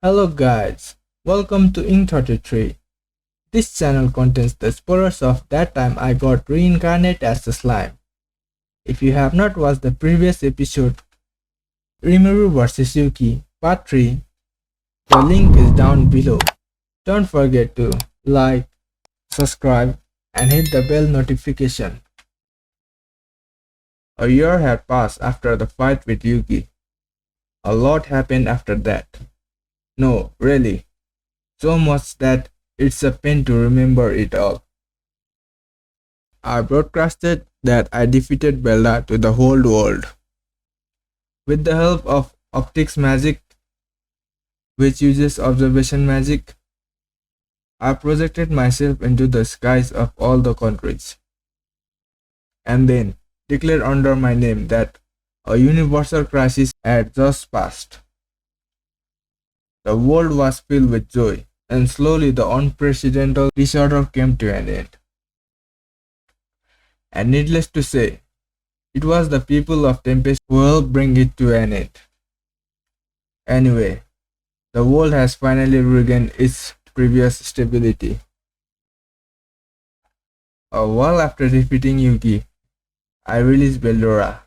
Hello guys, welcome to Ink 33. This channel contains the spoilers of that time I got reincarnated as a slime. If you have not watched the previous episode, Rimuru vs Yuki Part 3, the link is down below. Don't forget to like, subscribe and hit the bell notification. A year had passed after the fight with Yuki. A lot happened after that. No, really. So much that it's a pain to remember it all. I broadcasted that I defeated Belda to the whole world. With the help of optics magic, which uses observation magic, I projected myself into the skies of all the countries. And then declared under my name that a universal crisis had just passed. The world was filled with joy, and slowly the unprecedented disorder came to an end. And needless to say, it was the people of Tempest who helped bring it to an end. Anyway, the world has finally regained its previous stability. A while after defeating Yuki, I released Beldora.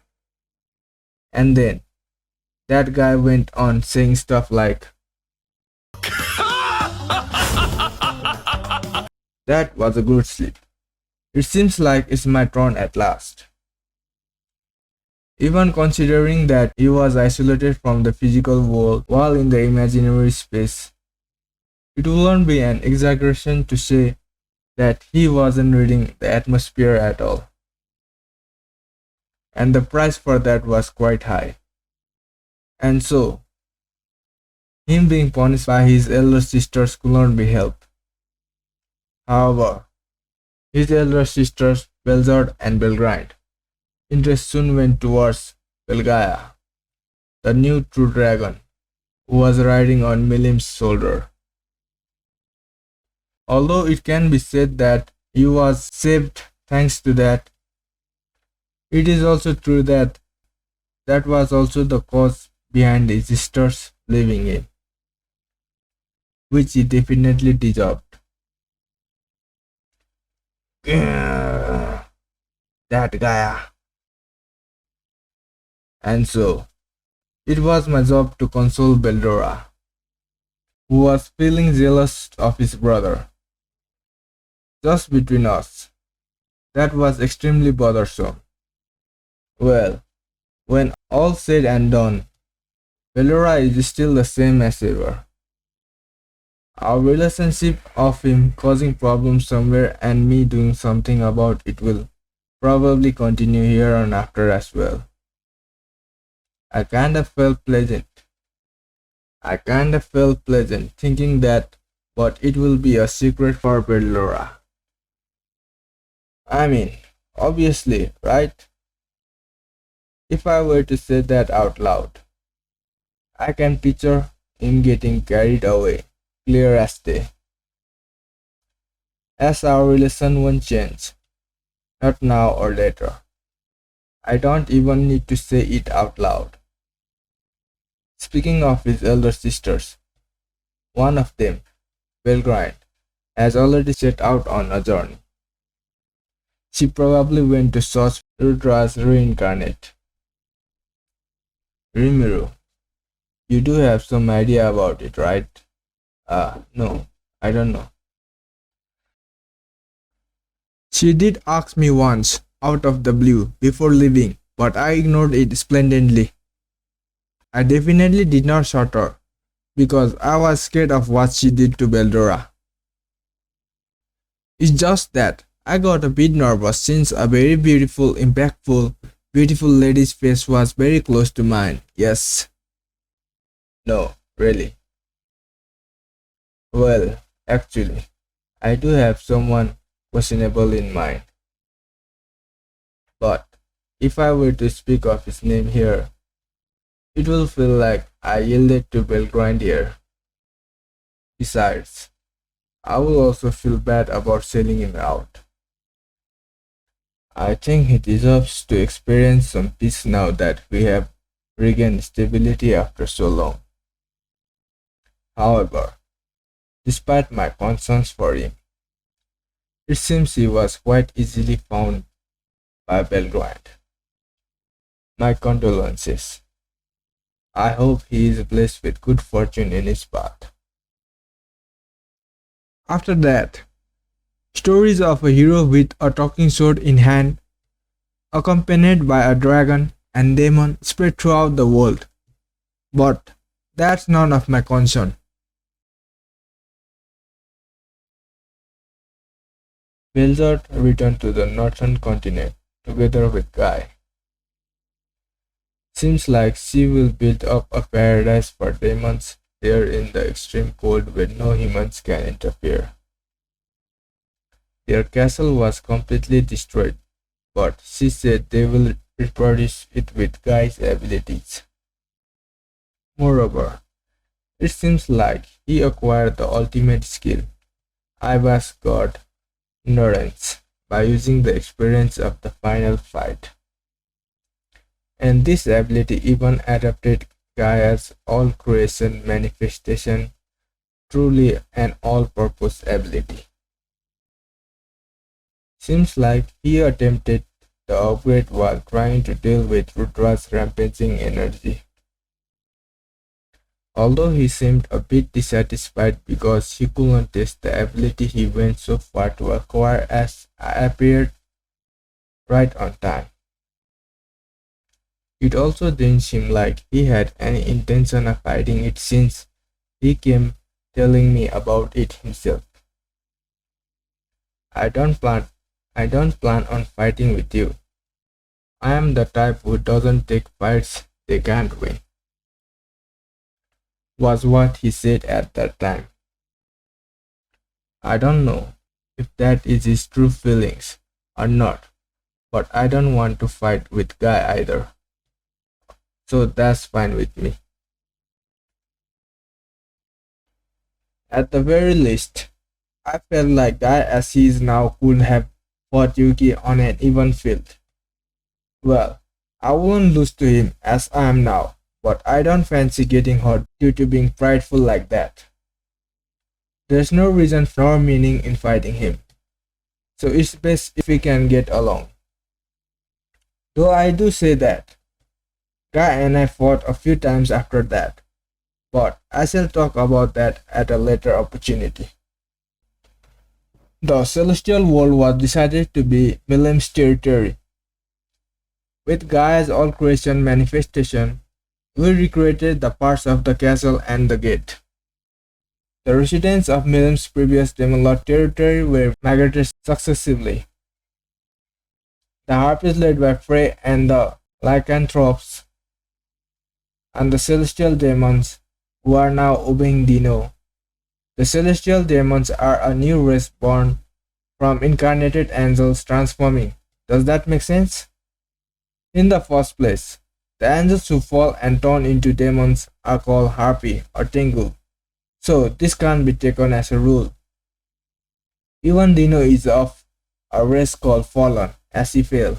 And then, that guy went on saying stuff like, "That was a good sleep. It seems like it's my turn at last." Even considering that he was isolated from the physical world while in the imaginary space, it wouldn't be an exaggeration to say that he wasn't reading the atmosphere at all. And the price for that was quite high. And so, him being punished by his elder sisters couldn't be helped. However, his elder sisters, Belzard and Belgrind, interest soon went towards Belgaia, the new true dragon, who was riding on Milim's shoulder. Although it can be said that he was saved thanks to that, it is also true that that was also the cause behind his sisters leaving him, which he definitely deserved. That guy. And so, it was my job to console Beldora, who was feeling jealous of his brother. Just between us, that was extremely bothersome. Well, when all said and done, Beldora is still the same as ever. Our relationship of him causing problems somewhere and me doing something about it will probably continue here on after as well. I kinda felt pleasant thinking that, but it will be a secret for Beldora. I mean, obviously, right? If I were to say that out loud, I can picture him getting carried away, clear as day. As our relation won't change, not now or later. I don't even need to say it out loud. Speaking of his elder sisters, one of them, Belgrind, has already set out on a journey. She probably went to search Rudra's reincarnate. Rimuru, you do have some idea about it, right? No, I don't know. She did ask me once, out of the blue, before leaving, but I ignored it splendidly. I definitely did not shout her, because I was scared of what she did to Beldora. It's just that I got a bit nervous since a very beautiful, impactful, beautiful lady's face was very close to mine. Yes. No, really. Well, actually, I do have someone questionable in mind. But if I were to speak of his name here, it will feel like I yielded to Belgrind here. Besides, I will also feel bad about selling him out. I think he deserves to experience some peace now that we have regained stability after so long. However, despite my concerns for him, it seems he was quite easily found by Belgrade. My condolences. I hope he is blessed with good fortune in his path. After that, stories of a hero with a talking sword in hand, accompanied by a dragon and demon, spread throughout the world. But that's none of my concern. Blizzard returned to the northern continent together with Guy. Seems like she will build up a paradise for demons there in the extreme cold where no humans can interfere. Their castle was completely destroyed, but she said they will reproduce it with Guy's abilities. Moreover, it seems like he acquired the ultimate skill, Iva's god endurance, by using the experience of the final fight. And this ability even adapted Gaia's all-creation manifestation, truly an all-purpose ability. Seems like he attempted the upgrade while trying to deal with Rudra's rampaging energy. Although he seemed a bit dissatisfied because he couldn't test the ability he went so far to acquire as appeared right on time. It also didn't seem like he had any intention of hiding it since he came telling me about it himself. I don't plan on fighting with you. I am the type who doesn't take fights they can't win, was what he said at that time. I don't know if that is his true feelings or not, but I don't want to fight with Guy either. So that's fine with me. At the very least, I felt like Guy as he is now could have fought Yuki on an even field. Well, I won't lose to him as I am now, but I don't fancy getting hurt due to being prideful like that. There's no reason nor meaning in fighting him, so it's best if we can get along. Though I do say that, Guy and I fought a few times after that, but I shall talk about that at a later opportunity. The Celestial World was decided to be Milim's territory. With Gaia's all-creation manifestation, we recreated the parts of the castle and the gate. The residents of Milim's previous Demon Lord territory were migrated successively. The Harpies led by Frey and the Lycanthropes, and the Celestial Demons, who are now obeying Dino. The Celestial Demons are a new race born from incarnated angels transforming. Does that make sense? In the first place, the angels who fall and turn into demons are called Harpy or Tengu, so this can't be taken as a rule. Even Dino is of a race called Fallen, as he fell.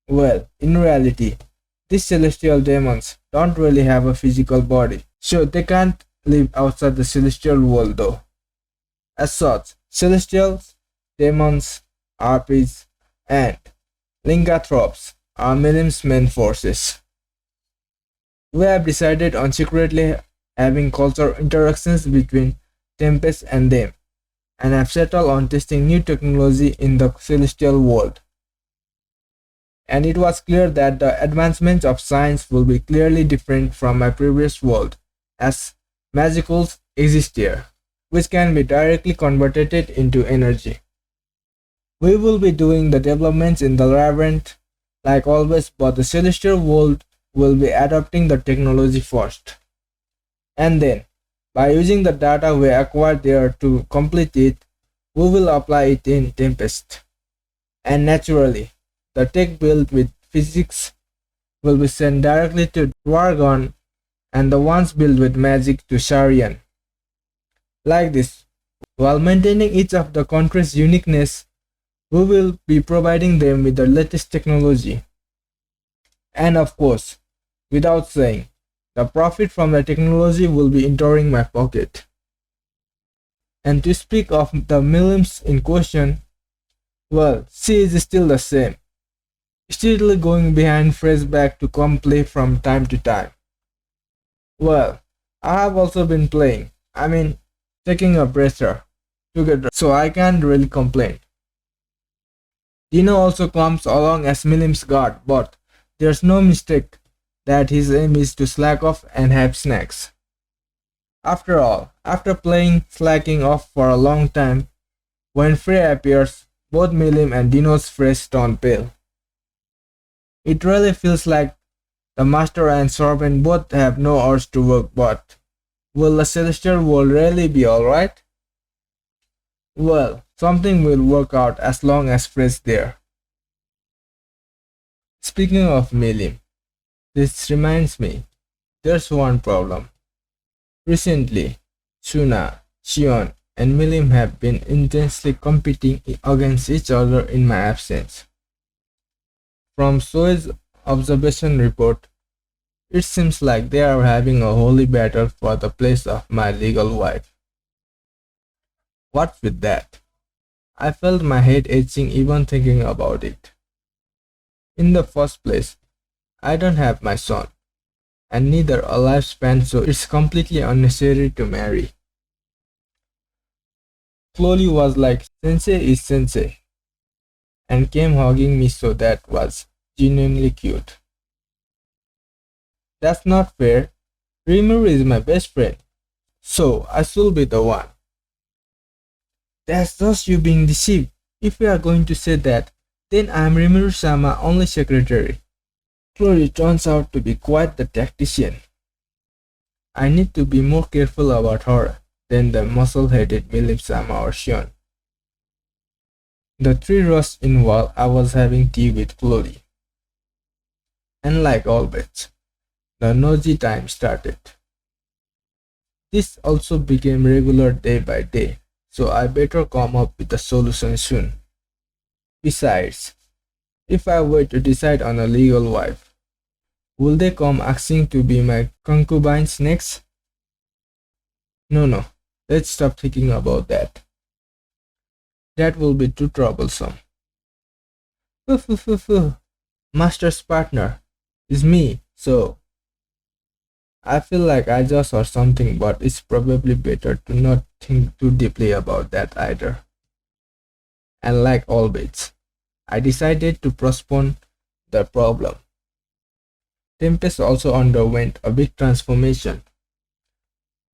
Well, in reality, these celestial demons don't really have a physical body, so they can't live outside the celestial world though. As such, celestials, demons, harpies, and lycanthropes are Milim's main forces. We have decided on secretly having cultural interactions between Tempest and them, and have settled on testing new technology in the celestial world. And it was clear that the advancements of science will be clearly different from my previous world, as magicals exist here, which can be directly converted into energy. We will be doing the developments in the labyrinth like always, but the celestial world will be adopting the technology first. And then, by using the data we acquired there to complete it, we will apply it in Tempest. And naturally, the tech built with physics will be sent directly to Dwargon, and the ones built with magic to Sharian. Like this, while maintaining each of the country's uniqueness, we will be providing them with the latest technology. And of course, without saying, The profit from the technology will be entering my pocket. And to speak of the millions in question, well, she is still the same, steadily going behind Fresh back to come play from time to time. Well, I have also been playing, taking a breather together, so I can't really complain. Dino also comes along as Milim's guard, but there's no mistake that his aim is to slack off and have snacks. After all, after playing slacking off for a long time, when Frey appears, both Milim and Dino's face turn pale. It really feels like the master and servant both have no urge to work, but will the celestial world really be alright? Well, something will work out as long as Frey's there. Speaking of Milim, this reminds me, there's one problem. Recently, Shuna, Shion, and Milim have been intensely competing against each other in my absence. From Soe's observation report, it seems like they are having a holy battle for the place of my legal wife. What's with that? I felt my head itching even thinking about it. In the first place, I don't have my son, and neither a lifespan, so it's completely unnecessary to marry. Chloe was like, Sensei is Sensei, and came hugging me, so that was genuinely cute. That's not fair. Rimuru is my best friend, so I should be the one. That's just you being deceived. If we are going to say that, then I am Rimuru-sama only secretary. Chloe turns out to be quite the tactician. I need to be more careful about her than the muscle-headed Milim-sama or Shion. The three rushed in while I was having tea with Chloe. And like always, the nosy time started. This also became regular day by day, so I better come up with a solution soon. Besides, if I were to decide on a legal wife, will they come asking to be my concubines next? No, let's stop thinking about that. That will be too troublesome. Master's partner is me, so I feel like I just saw something, but it's probably better to not think too deeply about that either. And like always, I decided to postpone the problem. Tempest also underwent a big transformation.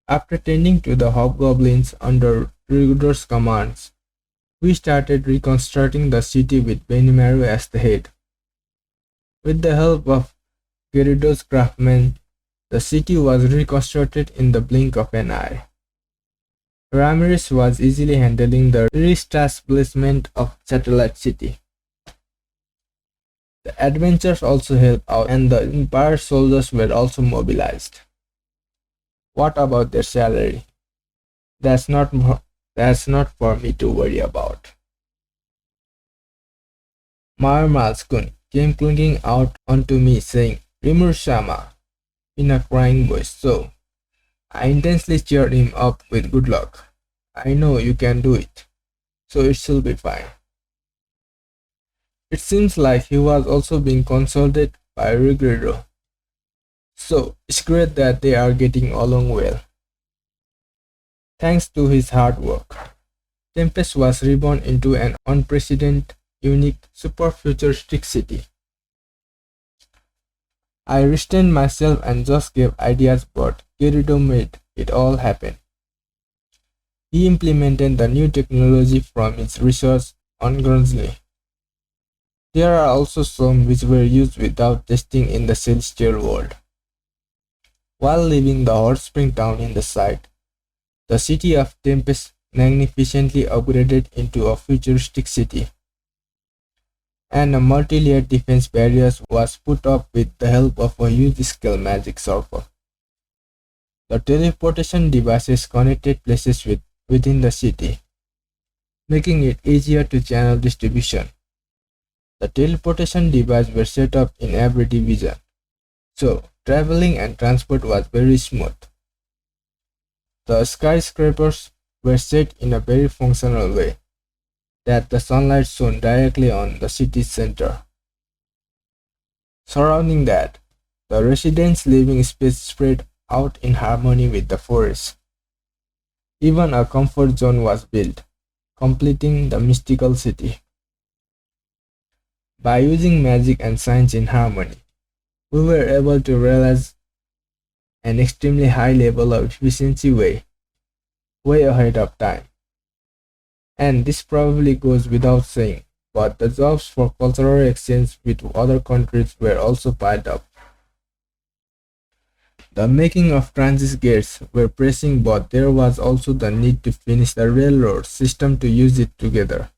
After tending to the hobgoblins under Rigidor's commands, we started reconstructing the city with Benimaru as the head. With the help of Gyarados craftsmen, the city was reconstructed in the blink of an eye. Ramirez was easily handling the reestablishment of Satellite City. The adventurers also helped out, and the Empire soldiers were also mobilized. What about their salary? That's not for me to worry about. Marmalskun came clinging out onto me saying, Rimuru-sama, in a crying voice, so I intensely cheered him up with good luck. I know you can do it, so it should be fine. It seems like he was also being consulted by Rigredo, so it's great that they are getting along well. Thanks to his hard work, Tempest was reborn into an unprecedented, unique, super futuristic city. I restrained myself and just gave ideas, but Gyarados made it all happen. He implemented the new technology from his research on Grunsley. There are also some which were used without testing in the celestial world. While leaving the hot spring town in the sight, the city of Tempest magnificently upgraded into a futuristic city, and a multi-layered defense barrier was put up with the help of a huge-scale magic circle. The teleportation devices connected places within the city, making it easier to channel distribution. The teleportation devices were set up in every division, so Traveling and transport was very smooth. The skyscrapers were set in a very functional way that the sunlight shone directly on the city's center. Surrounding that, the residents' living space spread out in harmony with the forest. Even a comfort zone was built, completing the mystical city. By using magic and science in harmony, we were able to realize an extremely high level of efficiency way ahead of time. And this probably goes without saying, but the jobs for cultural exchange with other countries were also piled up. The making of transit gates were pressing, but there was also the need to finish the railroad system to use it together.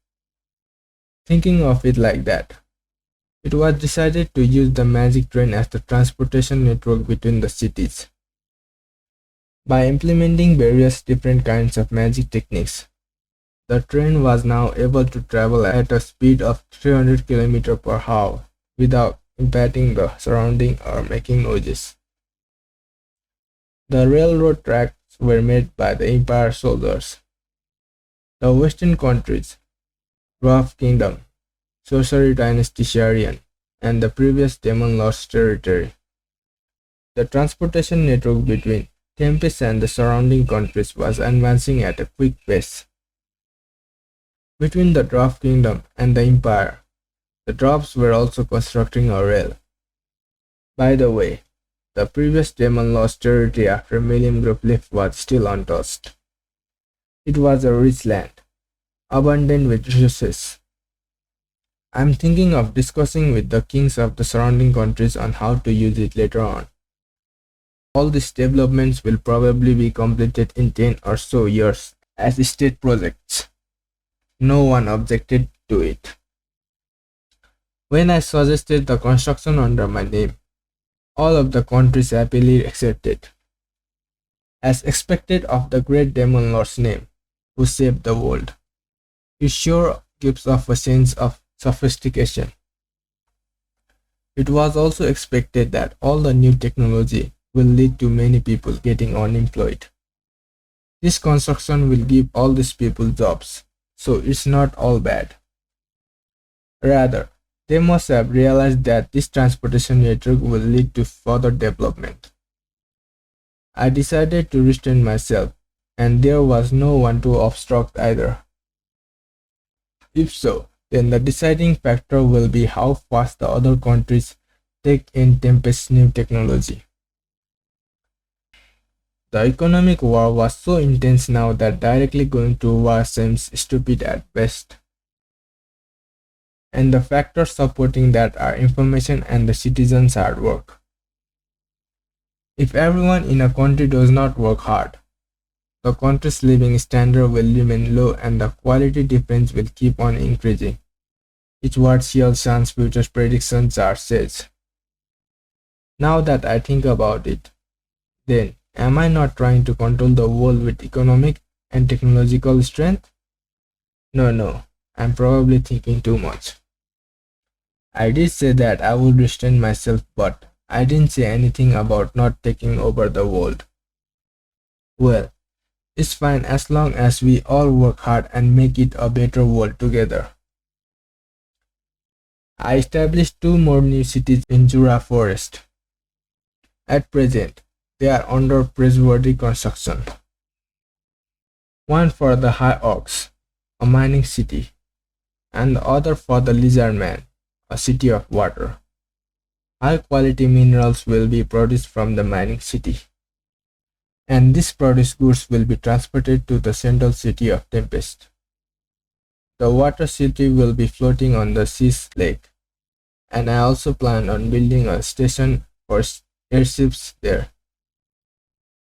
Thinking of it like that, it was decided to use the magic train as the transportation network between the cities. By implementing various different kinds of magic techniques, the train was now able to travel at a speed of 300 km per hour without impacting the surrounding or making noises. The railroad tracks were made by the Empire soldiers. The Western countries, Dwarf Kingdom, Sorcery Dynasty Sharian, and the previous Demon Lost territory. The transportation network between Tempest and the surrounding countries was advancing at a quick pace. Between the Dwarf Kingdom and the Empire, the Dwarfs were also constructing a rail. By the way, the previous Demon Lost territory after Millennium Group left was still untouched. It was a rich land, abundant with resources. I'm thinking of discussing with the kings of the surrounding countries on how to use it later on. All these developments will probably be completed in 10 or so years as state projects. No one objected to it. When I suggested the construction under my name, all of the countries happily accepted. As expected of the great Demon Lord's name, who saved the world, it sure gives off a sense of sophistication. It was also expected that all the new technology will lead to many people getting unemployed. This construction will give all these people jobs, so it's not all bad. Rather, they must have realized that this transportation network will lead to further development. I decided to restrain myself, and there was no one to obstruct either. If so, then the deciding factor will be how fast the other countries take in Tempest's new technology. The economic war was so intense now that directly going to war seems stupid at best. And the factors supporting that are information and the citizens' hard work. If everyone in a country does not work hard, the country's living standard will remain low and the quality difference will keep on increasing. It's what Xiao Shan's future predictions are says. Now that I think about it, then am I not trying to control the world with economic and technological strength? No, I'm probably thinking too much. I did say that I would restrain myself, but I didn't say anything about not taking over the world. Well, it's fine as long as we all work hard and make it a better world together. I established 2 more new cities in Jura Forest. At present, they are under praiseworthy construction. One for the High Oaks, a mining city, and the other for the Lizard Man, a city of water. High quality minerals will be produced from the mining city, and these produced goods will be transported to the central city of Tempest. The water city will be floating on the sea's lake, and I also plan on building a station for airships there.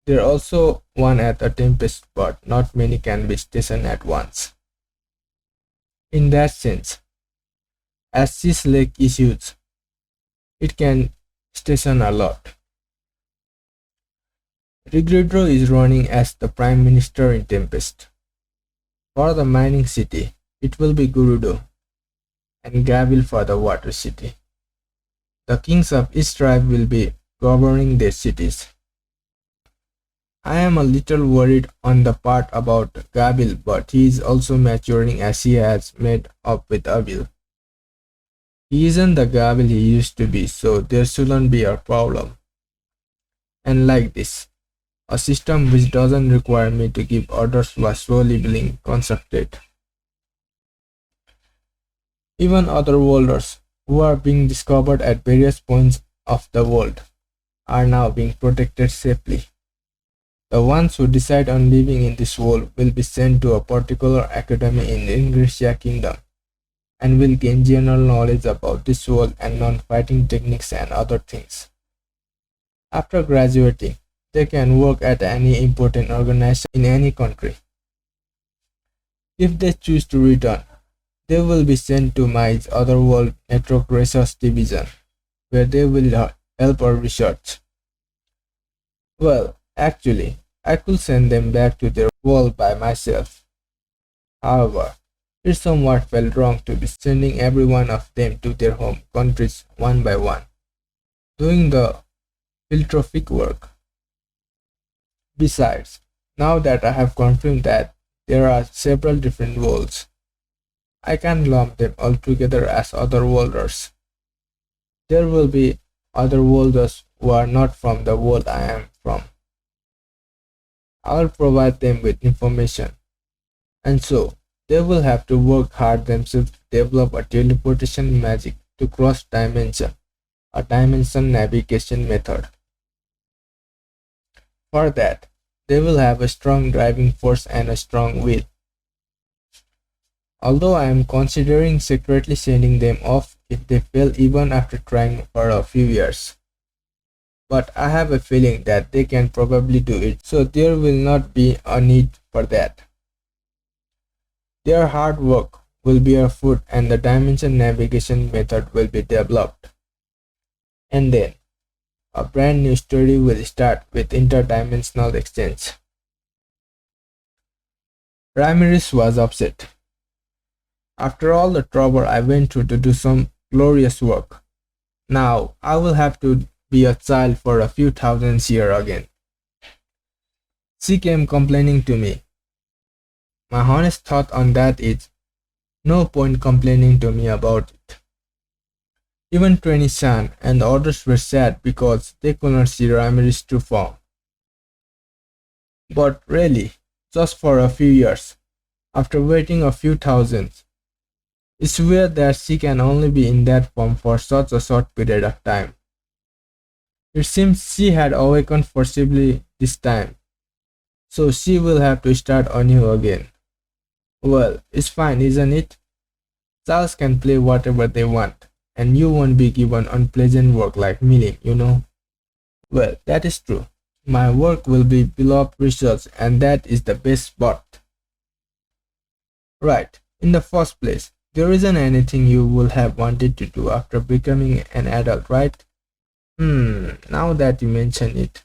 There also one at a Tempest, but not many can be stationed at once. In that sense, as Sea's Lake is huge, it can station a lot. Rigridro is running as the Prime Minister in Tempest. For the mining city, it will be Gurudo, and Gravil for the water city. The kings of each tribe will be governing their cities. I am a little worried on the part about Gabil, but he is also maturing as he has made up with Abil. He isn't the Gabil he used to be, so there shouldn't be a problem. And like this, a system which doesn't require me to give orders was slowly being constructed. Even other worlders, who are being discovered at various points of the world, are now being protected safely. The ones who decide on living in this world will be sent to a particular academy in the Ingresia kingdom and will gain general knowledge about this world and non-fighting techniques and other things. After graduating, they can work at any important organization in any country. If they choose to return, they will be sent to my Otherworld Network Research Division, where they will help our research. Well, actually, I could send them back to their world by myself. However, it somewhat felt wrong to be sending every one of them to their home countries one by one, doing the philanthropic work. Besides, now that I have confirmed that there are several different worlds, I can lump them all together as otherworlders. There will be otherworlders who are not from the world I am from. I will provide them with information, and so they will have to work hard themselves to develop a teleportation magic to cross dimension, a dimension navigation method. For that, they will have a strong driving force and a strong will. Although I am considering secretly sending them off if they fail even after trying for a few years. But I have a feeling that they can probably do it, so there will not be a need for that. Their hard work will bear fruit and the dimension navigation method will be developed. And then, a brand new story will start with interdimensional exchange. Ramirez was upset. After all the trouble I went through to do some glorious work, now I will have to be a child for a few thousand years again. She came complaining to me. My honest thought on that is, no point complaining to me about it. Even Trini-san and the others were sad because they could not see Ramirez's true form. But really, just for a few years, after waiting a few thousands, it's weird that she can only be in that form for such a short period of time. It seems she had awakened forcibly this time, so she will have to start anew again. Well, it's fine, isn't it? Charles can play whatever they want, and you won't be given unpleasant work like milling, you know. Well, that is true. My work will be beloved research, and that is the best part. Right, in the first place, there isn't anything you will have wanted to do after becoming an adult, right? Now that you mention it.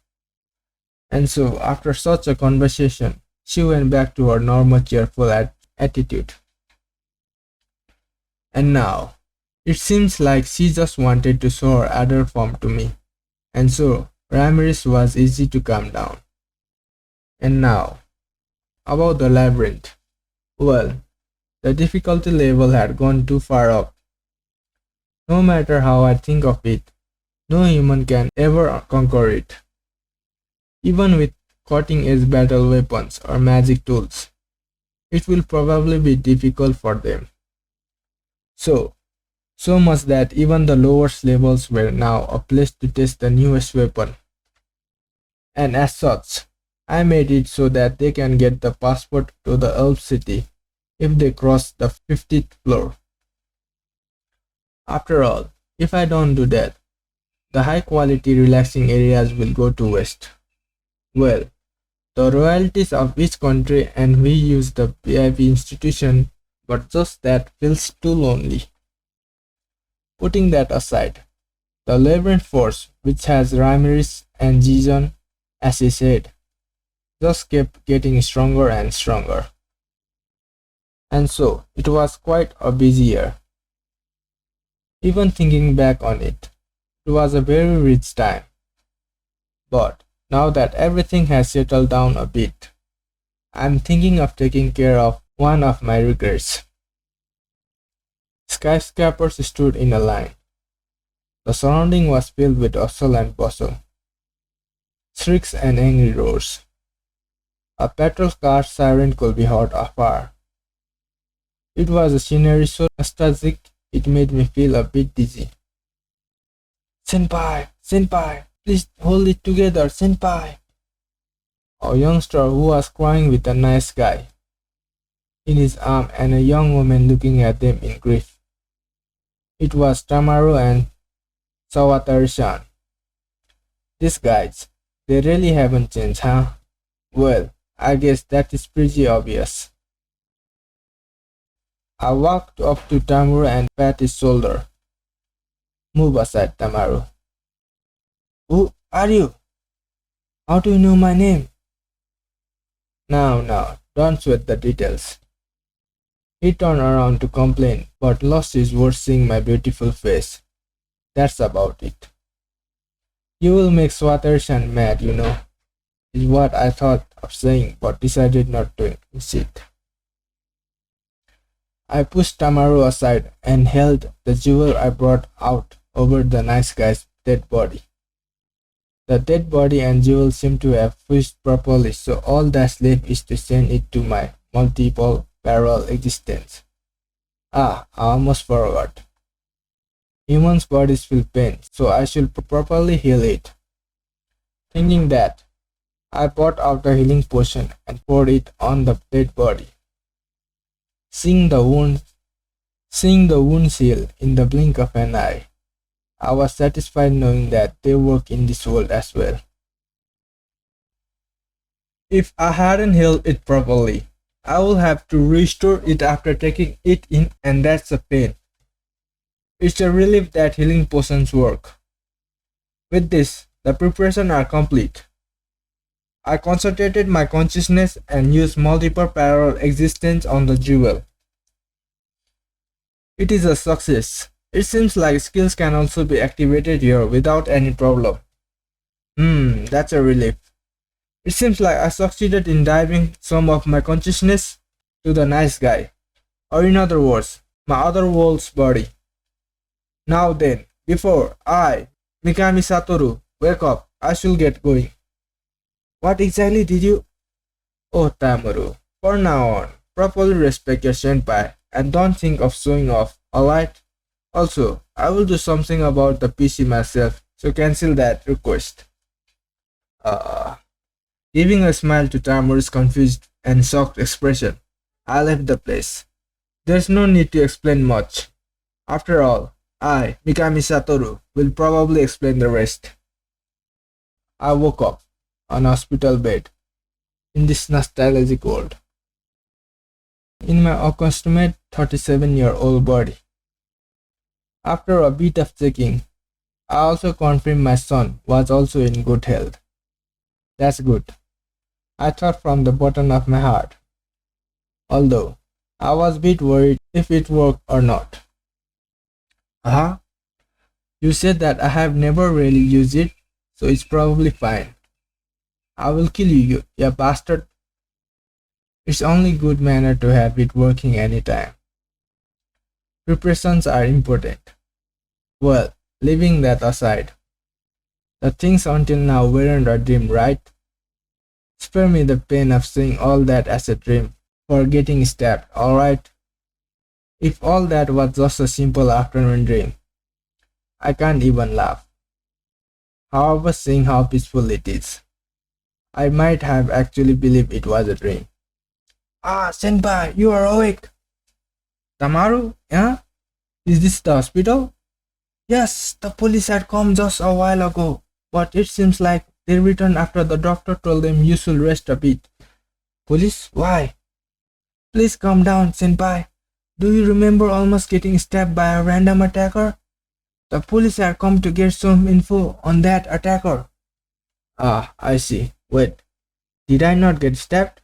And so, after such a conversation, she went back to her normal cheerful attitude. And now, it seems like she just wanted to show her other form to me. And so, Ramirez was easy to calm down. And now, about the labyrinth. Well, the difficulty level had gone too far up. No matter how I think of it, no human can ever conquer it. Even with cutting-edge battle weapons or magic tools, it will probably be difficult for them. So much that even the lowest levels were now a place to test the newest weapon. And as such, I made it so that they can get the passport to the Elf City if they cross the 50th floor. After all, if I don't do that, the high-quality relaxing areas will go to waste. Well, the royalties of each country and we use the VIP institution, but just that feels too lonely. Putting that aside, the labyrinth force, which has Ramirez and Jijon, as he said, just kept getting stronger and stronger. And so, it was quite a busy year. Even thinking back on it, it was a very rich time. But now that everything has settled down a bit, I'm thinking of taking care of one of my regrets. Skyscrapers stood in a line. The surrounding was filled with hustle and bustle, shrieks and angry roars. A patrol car siren could be heard afar. It was a scenery so nostalgic it made me feel a bit dizzy. Senpai! Senpai! Please hold it together, Senpai! A youngster who was crying with a nice guy in his arm and a young woman looking at them in grief. It was Tamaru and Sawatari-san. These guys, they really haven't changed, huh? Well, I guess that is pretty obvious. I walked up to Tamaru and pat his shoulder. Move aside, Tamaru. Who are you? How do you know my name? Now, don't sweat the details. He turned around to complain, but lost his words seeing my beautiful face. That's about it. You will make Sawatari-san mad, you know, is what I thought of saying, but decided not to insist. I pushed Tamaru aside and held the jewel I brought out over the nice guy's dead body. The dead body and jewel seemed to have fused properly, so all that's left is to send it to my multiple parallel existence. I almost forgot. Humans' bodies feel pain, so I should properly heal it. Thinking that, I brought out a healing potion and poured it on the dead body. Seeing the wounds heal in the blink of an eye, I was satisfied knowing that they work in this world as well. If I hadn't healed it properly, I will have to restore it after taking it in, and that's a pain. It's a relief that healing potions work. With this, the preparations are complete. I concentrated my consciousness and used multiple parallel existence on the jewel. It is a success. It seems like skills can also be activated here without any problem. That's a relief. It seems like I succeeded in diving some of my consciousness to the nice guy, or in other words, my other world's body. Now then, before I, Mikami Satoru, wake up, I should get going. What exactly did you? Oh, Tamaru, from now on, properly respect your senpai and don't think of showing off, alright? Also, I will do something about the PC myself, so cancel that request. Giving a smile to Tamaru's confused and shocked expression, I left the place. There's no need to explain much. After all, I, Mikami Satoru, will probably explain the rest. I woke up on a hospital bed in this nostalgic world, in my accustomed 37-year-old body. After a bit of checking, I also confirmed my son was also in good health. That's good, I thought from the bottom of my heart, although I was a bit worried if it worked or not. You said that I have never really used it, so it's probably fine. I will kill you, you bastard. It's only good manner to have it working anytime. Preparations are important. Well, leaving that aside, the things until now weren't a dream, right? Spare me the pain of seeing all that as a dream, for getting stabbed, alright? If all that was just a simple afternoon dream, I can't even laugh. However, seeing how peaceful it is, I might have actually believed it was a dream. Senpai, you are awake. Tamaru, yeah? Is this the hospital? Yes, the police had come just a while ago, but it seems like they returned after the doctor told them you should rest a bit. Police? Why? Please calm down, Senpai. Do you remember almost getting stabbed by a random attacker? The police had come to get some info on that attacker. I see. Wait, did I not get stabbed?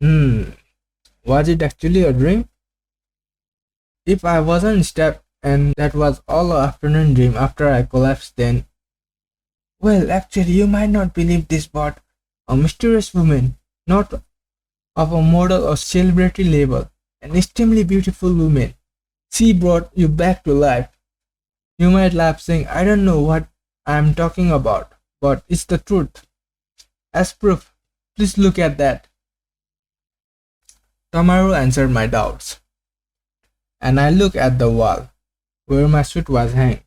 Was it actually a dream? If I wasn't stabbed and that was all an afternoon dream after I collapsed, then Well, actually, you might not believe this, but a mysterious woman, not of a model or celebrity label, an extremely beautiful woman. She brought you back to life. You might laugh saying, I don't know what I'm talking about, but it's the truth. As proof, please look at that. Tamaru answered my doubts, and I looked at the wall where my suit was hanged.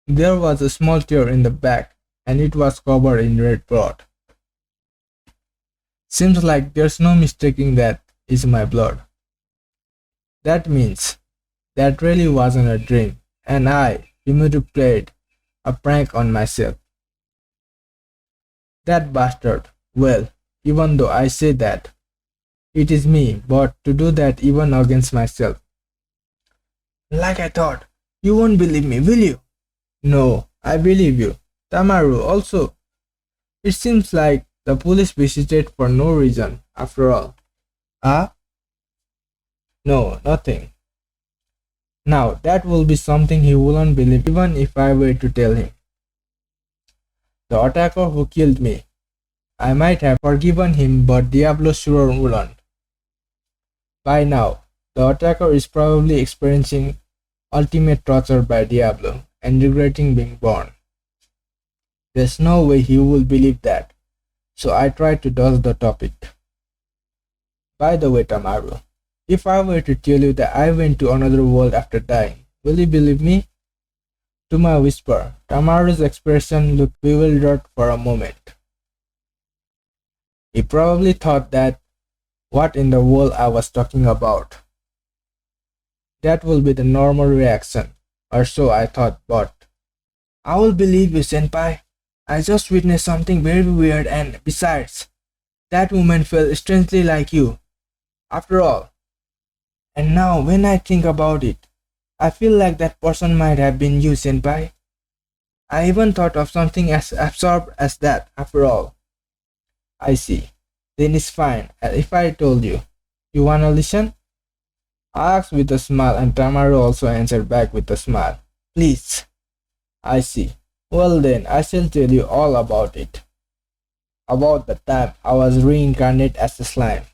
There was a small tear in the back, and it was covered in red blood. Seems like there's no mistaking that is my blood. That means that really wasn't a dream, and I immediately played a prank on myself. That bastard. Well, even though I say that, it is me, but to do that even against myself. Like I thought, you won't believe me, will you? No, I believe you. Tamaru, also, it seems like the police visited for no reason, after all. Ah? No, nothing. Now, that will be something he wouldn't believe even if I were to tell him. The attacker who killed me. I might have forgiven him, but Diablo sure wouldn't. By now, the attacker is probably experiencing ultimate torture by Diablo and regretting being born. There's no way he will believe that, so I tried to dodge the topic. By the way, Tamaru, if I were to tell you that I went to another world after dying, will you believe me? To my whisper, Tamaru's expression looked bewildered for a moment. He probably thought that what in the world I was talking about. That will be the normal reaction, or so I thought, but I will believe you, senpai. I just witnessed something very weird, and besides, that woman felt strangely like you. After all, and now when I think about it, I feel like that person might have been you, senpai. I even thought of something as absurd as that, after all. I see. Then it's fine, if I told you. You wanna listen? I asked with a smile, and Tamaru also answered back with a smile. Please. I see. Well then, I shall tell you all about it. About the time I was reincarnated as a slime.